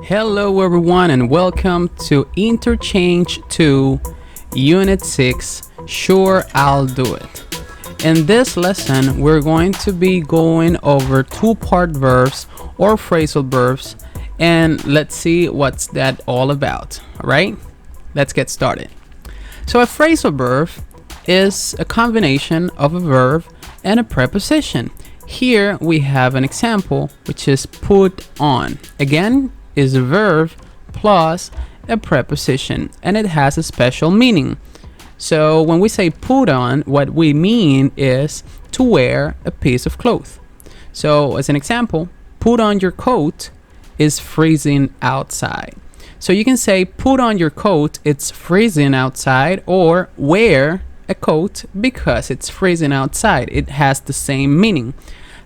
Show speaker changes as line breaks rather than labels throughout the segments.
Hello everyone and welcome to Interchange 2 Unit 6. Sure, I'll do it. In this lesson, we're going to be going over two-part verbs or phrasal verbs, and let's see what's that all about. All right? Let's get started. So a phrasal verb is a combination of a verb and a preposition. Here we have an example, which is put on. Again, is a verb plus a preposition, and it has a special meaning. So when we say put on, what we mean is to wear a piece of cloth. So as an example, put on your coat is freezing outside. So you can say put on your coat, it's freezing outside, or wear a coat because it's freezing outside. It has the same meaning.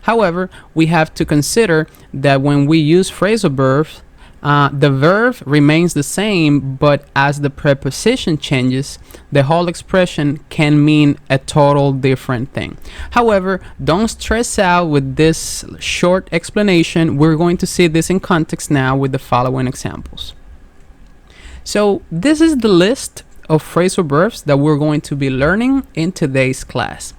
However, we have to consider that when we use phrasal verbs, the verb remains the same, but as the preposition changes, the whole expression can mean a total different thing. However, don't stress out with this short explanation. We're going to see this in context now with the following examples. So this is the list of phrasal verbs that we're going to be learning in today's class.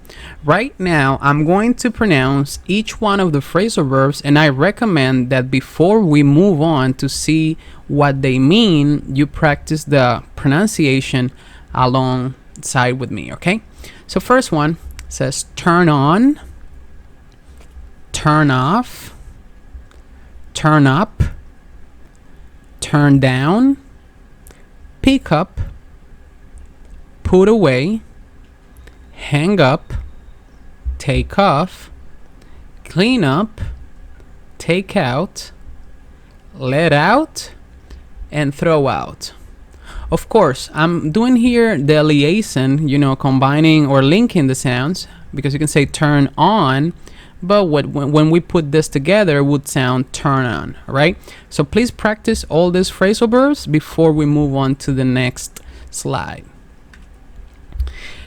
Right now, I'm going to pronounce each one of the phrasal verbs, and I recommend that before we move on to see what they mean, you practice the pronunciation alongside with me, okay? So first one says turn on, turn off, turn up, turn down, pick up, put away, hang up, take off, clean up, take out, let out, and throw out. Of course, I'm doing here the liaison, combining or linking the sounds, because you can say turn on, but when we put this together, it would sound turn on, right? So please practice all these phrasal verbs before we move on to the next slide.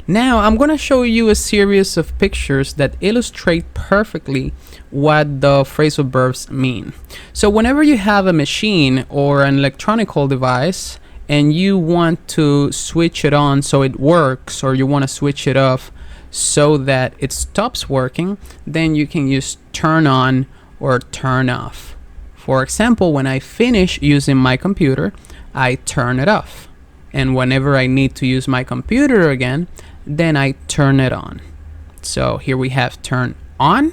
Now I'm going to show you a series of pictures that illustrate perfectly what the phrasal verbs mean. So whenever you have a machine or an electronic device and you want to switch it on so it works, or you want to switch it off so that it stops working, then you can use turn on or turn off. For example, when I finish using my computer, I turn it off. And whenever I need to use my computer again, then I turn it on. So here we have turn on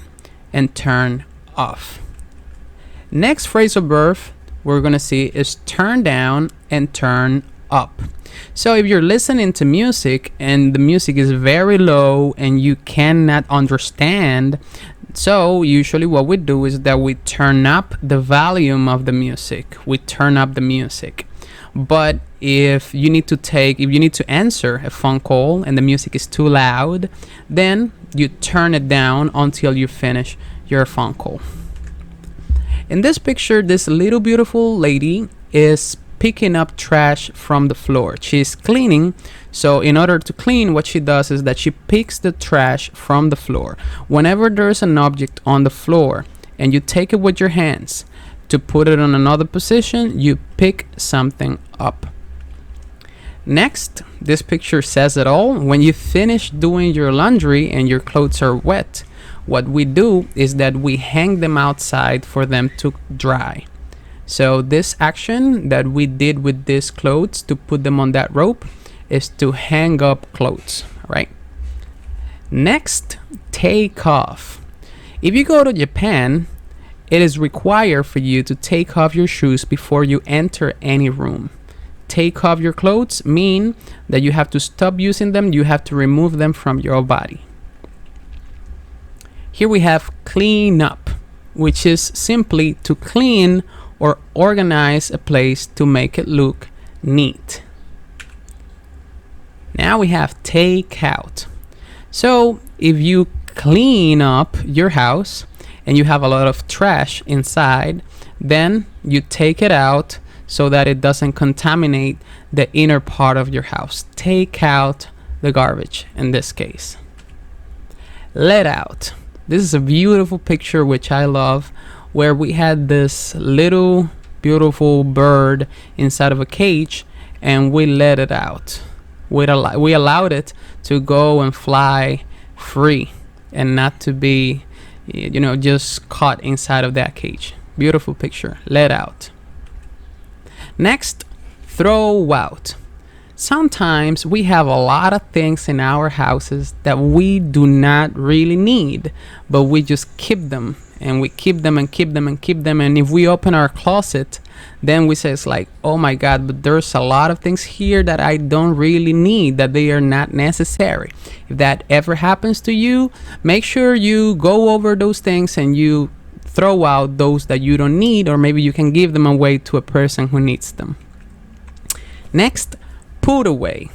and turn off. Next phrasal verb we're going to see is turn down and turn up. So if you're listening to music and the music is very low and you cannot understand, so usually what we do is that we turn up the volume of the music. We turn up the music. But if you need to answer a phone call and the music is too loud, then you turn it down until you finish your phone call. In this picture, this little beautiful lady is picking up trash from the floor. She's cleaning. So in order to clean, what she does is that she picks the trash from the floor. Whenever there's an object on the floor and you take it with your hands to put it on another position, you pick something up. Next, this picture says it all. When you finish doing your laundry and your clothes are wet, what we do is that we hang them outside for them to dry. So this action that we did with these clothes to put them on that rope is to hang up clothes, right? Next, take off. If you go to Japan, it is required for you to take off your shoes before you enter any room. Take off your clothes mean that you have to stop using them. You have to remove them from your body. Here we have clean up, which is simply to clean or organize a place to make it look neat. Now we have take out. So if you clean up your house and you have a lot of trash inside, then you take it out so that it doesn't contaminate the inner part of your house. Take out the garbage in this case. Let out. This is a beautiful picture which I love, where we had this little beautiful bird inside of a cage, and we let it out. We allowed it to go and fly free and not to be, just caught inside of that cage. Beautiful picture. Let out. Next, throw out. Sometimes we have a lot of things in our houses that we do not really need, but we just keep them, and we keep them and keep them and keep them. And if we open our closet, then we say it's like, oh my God, but there's a lot of things here that I don't really need, that they are not necessary. If that ever happens to you, make sure you go over those things and you throw out those that you don't need, or maybe you can give them away to a person who needs them. Next, put away.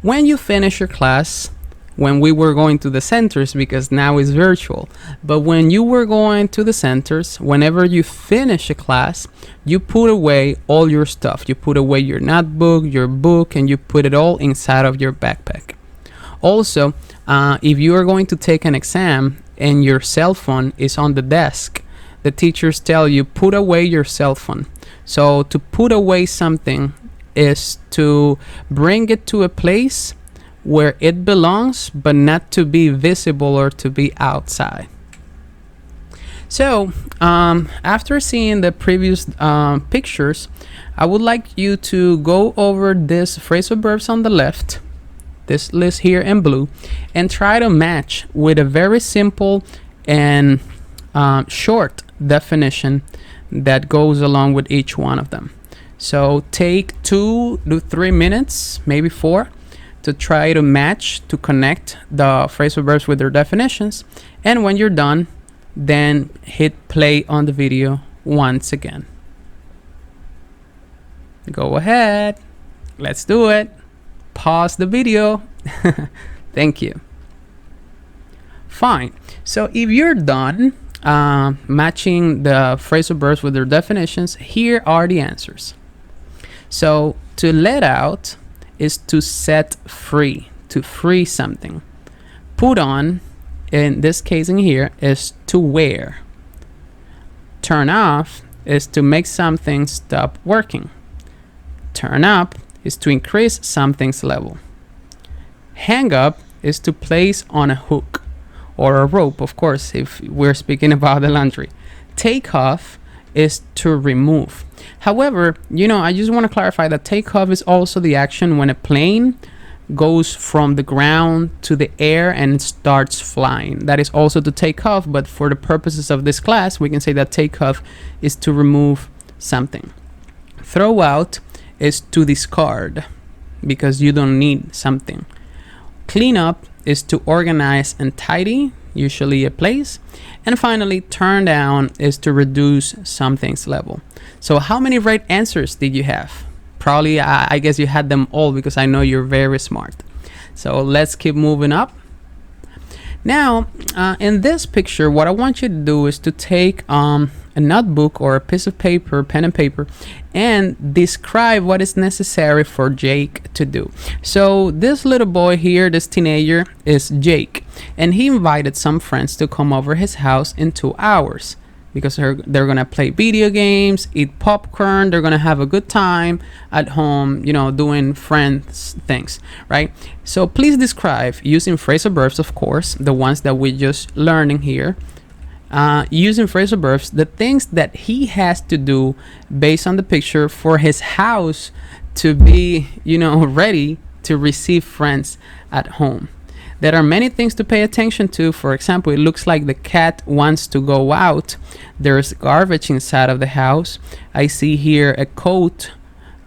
When you finish your class, when we were going to the centers, because now it's virtual, but when you were going to the centers, whenever you finish a class, you put away all your stuff. You put away your notebook, your book, and you put it all inside of your backpack. Also, if you are going to take an exam and your cell phone is on the desk, the teachers tell you put away your cell phone. So to put away something is to bring it to a place where it belongs, but not to be visible or to be outside. So after seeing the previous pictures, I would like you to go over this phrasal verbs on the left, this list here in blue, and try to match with a very simple and short definition that goes along with each one of them. So take 2 to 3 minutes, maybe 4, to try to match, to connect the phrasal verbs with their definitions. And when you're done, then hit play on the video once again. Go ahead. Let's do it. Pause the video. Thank you. Fine. So if you're done matching the phrasal verbs with their definitions, here are the answers. So to let out is to set free, to free something. Put on, in this case in here, is to wear. Turn off is to make something stop working. Turn up is to increase something's level. Hang up is to place on a hook or a rope, of course, if we're speaking about the laundry. Take off is to remove. However, I just want to clarify that take off is also the action when a plane goes from the ground to the air and starts flying. That is also to take off, but for the purposes of this class, we can say that take off is to remove something. Throw out is to discard because you don't need something. Clean up is to organize and tidy, usually a place. And finally, turn down is to reduce something's level. So how many right answers did you have? Probably, I guess you had them all because I know you're very smart. So let's keep moving up. Now, in this picture, what I want you to do is to take a notebook or a piece of paper, pen and paper, and describe what is necessary for Jake to do. So this little boy here, this teenager, is Jake, and he invited some friends to come over his house in 2 hours because they're gonna play video games, eat popcorn, they're gonna have a good time at home, doing friends things, right? So please describe, using phrasal verbs, of course, the ones that we just learning here, using phrasal verbs, the things that he has to do based on the picture for his house to be, ready to receive friends at home. There are many things to pay attention to. For example, it looks like the cat wants to go out. There's garbage inside of the house. I see here a coat,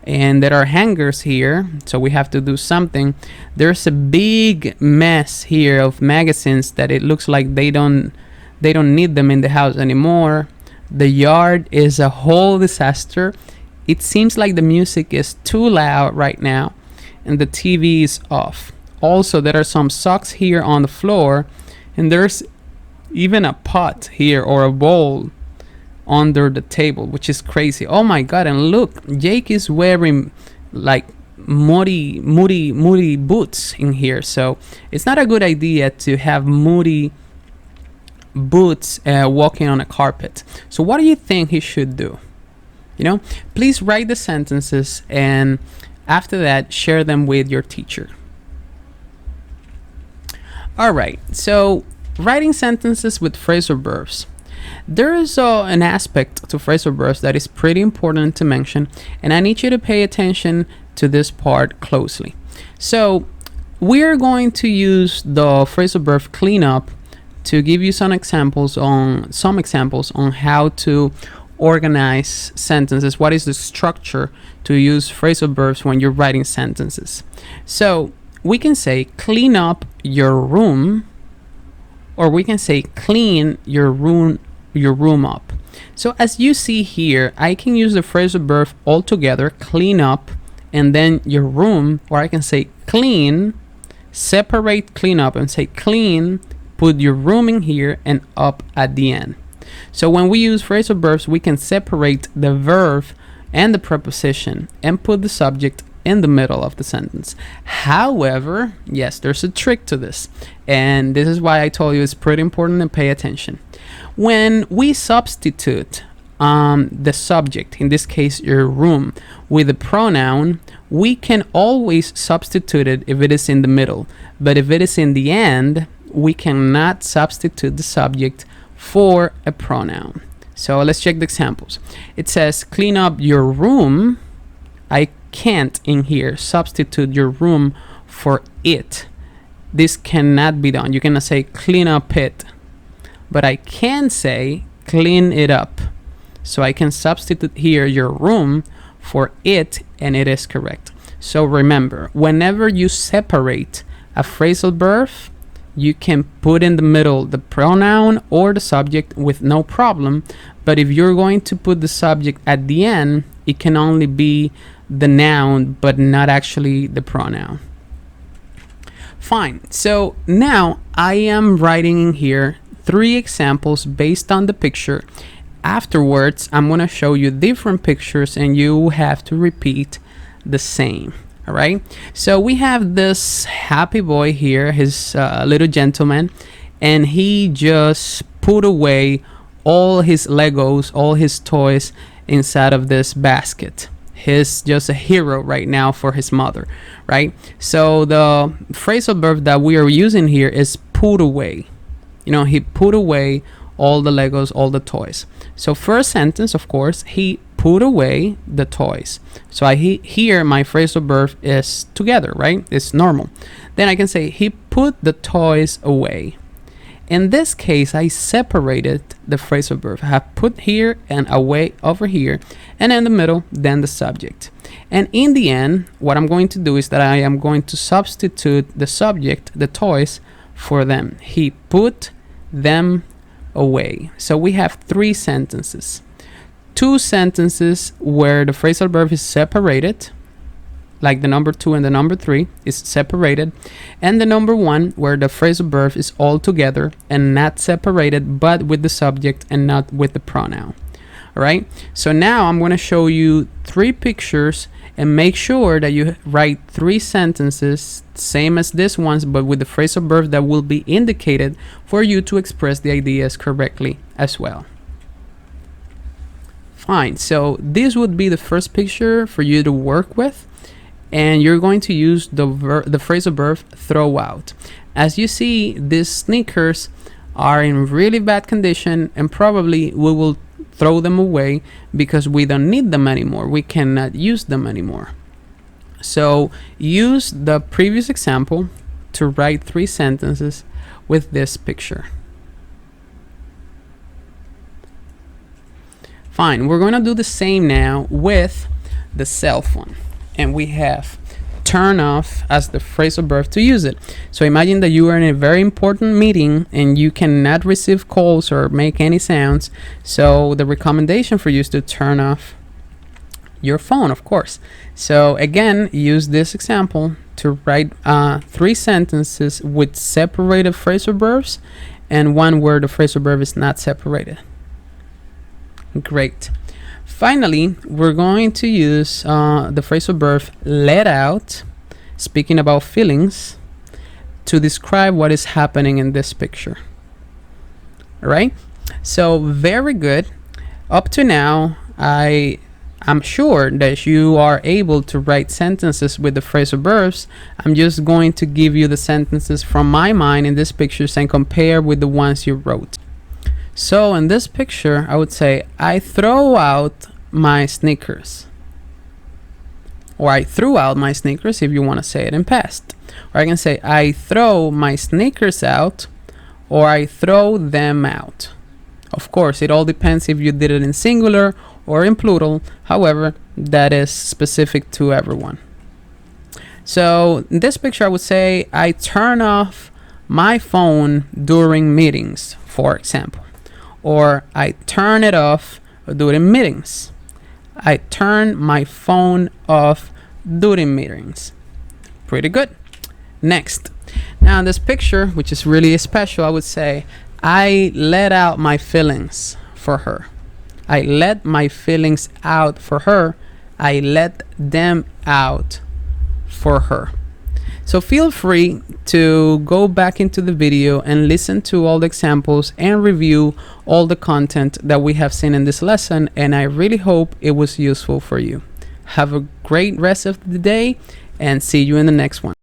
and there are hangers here, so we have to do something. There's a big mess here of magazines that it looks like they don't need them in the house anymore. The yard is a whole disaster. It seems like the music is too loud right now, and the TV is off. Also, there are some socks here on the floor, and there's even a pot here or a bowl under the table, which is crazy. Oh my God, and look, Jake is wearing like muddy boots in here. So it's not a good idea to have muddy boots walking on a carpet. So what do you think he should do? You know, please write the sentences and after that, share them with your teacher. All right, so writing sentences with phrasal verbs. There is an aspect to phrasal verbs that is pretty important to mention, and I need you to pay attention to this part closely. So we're going to use the phrasal verb clean up to give you some examples on how to organize sentences. What is the structure to use phrasal verbs when you're writing sentences? So we can say clean up your room, or we can say clean your room up. So as you see here, I can use the phrasal verb all together, clean up, and then your room, or I can say clean, separate clean up and say clean, put your room in here and up at the end. So when we use phrasal verbs, we can separate the verb and the preposition and put the subject in the middle of the sentence. However, yes, there's a trick to this, and this is why I told you it's pretty important to pay attention. When we substitute the subject, in this case your room, with a pronoun, we can always substitute it if it is in the middle, but if it is in the end, we cannot substitute the subject for a pronoun. So let's check the examples. It says clean up your room. I can't in here substitute your room for it. This cannot be done. You cannot say clean up it, but I can say clean it up. So I can substitute here your room for it, and it is correct. So remember, whenever you separate a phrasal verb, you can put in the middle the pronoun or the subject with no problem. But if you're going to put the subject at the end, it can only be the noun, but not actually the pronoun. Fine. So now I am writing in here 3 examples based on the picture. Afterwards, I'm going to show you different pictures and you have to repeat the same. All right. So we have this happy boy here, his little gentleman, and he just put away all his Legos, all his toys inside of this basket. He's just a hero right now for his mother, right? So the phrasal verb that we are using here is put away. You know, he put away all the Legos, all the toys. So first sentence, of course, he put away the toys. So here my phrasal verb is together, right? It's normal. Then I can say he put the toys away. In this case, I separated the phrasal verb. I have put here and away over here, and in the middle, then the subject. And in the end, what I'm going to do is that I am going to substitute the subject, the toys, for them. He put them away. So we have 3 sentences. 2 sentences where the phrasal verb is separated, like the number 2 and the number 3 is separated, and the number 1 where the phrasal verb is all together and not separated, but with the subject and not with the pronoun. All right, so now I'm going to show you 3 pictures and make sure that you write 3 sentences, same as this ones, but with the phrasal verb that will be indicated for you to express the ideas correctly as well. Fine, so this would be the first picture for you to work with, and you're going to use the phrasal verb throw out. As you see, these sneakers are in really bad condition, and probably we will throw them away because we don't need them anymore. We cannot use them anymore. So use the previous example to write 3 sentences with this picture. Fine, we're going to do the same now with the cell phone, and we have turn off as the phrasal verb to use it. So imagine that you are in a very important meeting and you cannot receive calls or make any sounds. So the recommendation for you is to turn off your phone, of course. So again, use this example to write 3 sentences with separated phrasal verbs and 1 where the phrasal verb is not separated. Great. Finally, we're going to use the phrasal verb let out, speaking about feelings, to describe what is happening in this picture. All right, so very good. Up to now, I I'm sure that you are able to write sentences with the phrasal verbs. I'm just going to give you the sentences from my mind in these pictures and compare with the ones you wrote. So in this picture, I would say, I throw out my sneakers. Or I threw out my sneakers if you want to say it in past. Or I can say, I throw my sneakers out, or I throw them out. Of course, it all depends if you did it in singular or in plural. However, that is specific to everyone. So in this picture, I would say, I turn off my phone during meetings, for example. Or I turn it off during meetings. I turn my phone off during meetings. Pretty good. Next. Now in this picture, which is really special, I would say, I let out my feelings for her. I let my feelings out for her. I let them out for her. So feel free to go back into the video and listen to all the examples and review all the content that we have seen in this lesson, and I really hope it was useful for you. Have a great rest of the day and see you in the next one.